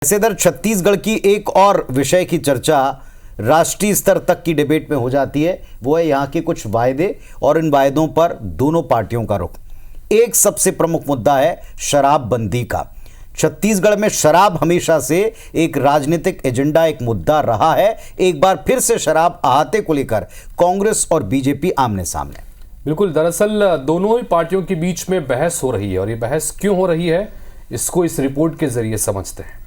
ऐसे इधर छत्तीसगढ़ की एक और विषय की चर्चा राष्ट्रीय स्तर तक की डिबेट में हो जाती है। वो है यहाँ के कुछ वायदे और इन वायदों पर दोनों पार्टियों का रुख। एक सबसे प्रमुख मुद्दा है शराबबंदी का। छत्तीसगढ़ में शराब हमेशा से एक राजनीतिक एजेंडा, एक मुद्दा रहा है। एक बार फिर से शराब अहाते को लेकर कांग्रेस और बीजेपी आमने सामने। बिल्कुल, दरअसल दोनों ही पार्टियों के बीच में बहस हो रही है और ये बहस क्यों हो रही है, इसको इस रिपोर्ट के जरिए समझते हैं।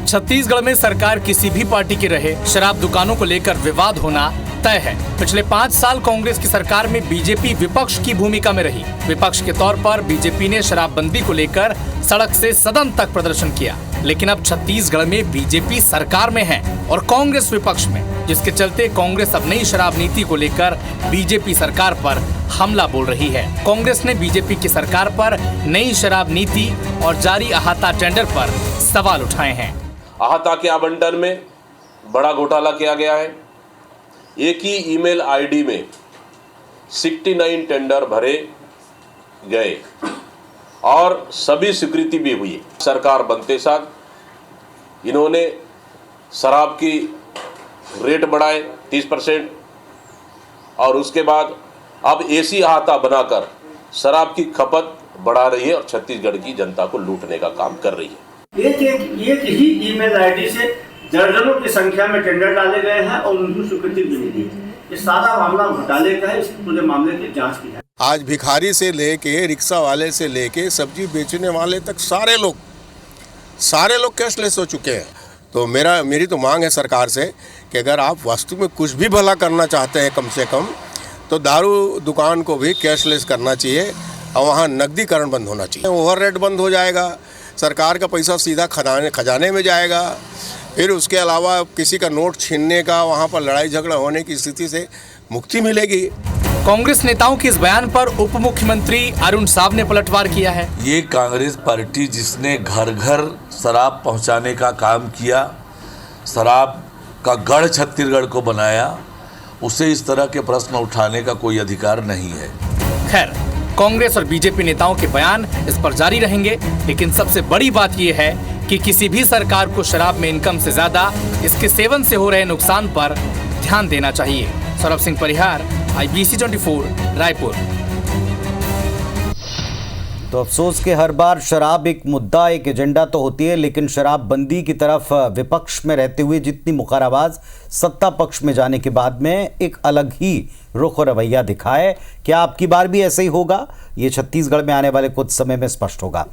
छत्तीसगढ़ में सरकार किसी भी पार्टी की रहे, शराब दुकानों को लेकर विवाद होना तय है। पिछले 5 साल कांग्रेस की सरकार में बीजेपी विपक्ष की भूमिका में रही। विपक्ष के तौर पर बीजेपी ने शराबबंदी को लेकर सड़क से सदन तक प्रदर्शन किया, लेकिन अब छत्तीसगढ़ में बीजेपी सरकार में है और कांग्रेस विपक्ष में, जिसके चलते कांग्रेस अब नई शराब नीति को लेकर बीजेपी सरकार पर हमला बोल रही है। कांग्रेस ने बीजेपी की सरकार पर नई शराब नीति और जारी अहाता टेंडर पर सवाल उठाए हैं। अहाता के आवंटन में बड़ा घोटाला किया गया है। एक ही ईमेल आईडी में 69 टेंडर भरे गए और सभी स्वीकृति भी हुई। सरकार बनते साथ इन्होंने शराब की रेट बढ़ाए 30% और उसके बाद अब ऐसी अहाता बनाकर शराब की खपत बढ़ा रही है और छत्तीसगढ़ की जनता को लूटने का काम कर रही है। एक ही ईमेल आईडी से दर्जनों की संख्या में टेंडर डाले गए हैं और उनको स्वीकृति भी नहीं दी। ये सारा मामला घोटाले का है। इस पूरे मामले की जांच की है। आज भिखारी से लेके रिक्शा वाले से लेके सब्जी बेचने वाले तक सारे लोग कैशलेस हो चुके हैं। तो मेरी तो मांग है सरकार से कि अगर आप वास्तव में कुछ भी भला करना चाहते हैं, कम से कम तो दारू दुकान को भी कैशलेस करना चाहिए और वहाँ नकदीकरण बंद होना चाहिए। ओवररेट बंद हो जाएगा, सरकार का पैसा सीधा खजाने में जाएगा। फिर उसके अलावा किसी का नोट छीनने का, वहाँ पर लड़ाई झगड़ा होने की स्थिति से मुक्ति मिलेगी। कांग्रेस नेताओं के इस बयान पर उप मुख्यमंत्री अरुण साव ने पलटवार किया है। ये कांग्रेस पार्टी जिसने घर घर शराब पहुंचाने का काम किया, शराब का गढ़ छत्तीसगढ़ को बनाया, उसे इस तरह के प्रश्न उठाने का कोई अधिकार नहीं है। खैर, कांग्रेस और बीजेपी नेताओं के बयान इस पर जारी रहेंगे, लेकिन सबसे बड़ी बात यह है कि किसी भी सरकार को शराब में इनकम से ज्यादा इसके सेवन से हो रहे नुकसान पर ध्यान देना चाहिए। सौरभ सिंह परिहार, IBC 24, रायपुर। तो अफसोस के हर बार शराब एक मुद्दा, एक एजेंडा तो होती है, लेकिन शराबबंदी की तरफ विपक्ष में रहते हुए जितनी मुखर आवाज सत्ता पक्ष में जाने के बाद में एक अलग ही रुख और रवैया दिखा है। क्या आपकी बार भी ऐसे ही होगा? ये छत्तीसगढ़ में आने वाले कुछ समय में स्पष्ट होगा।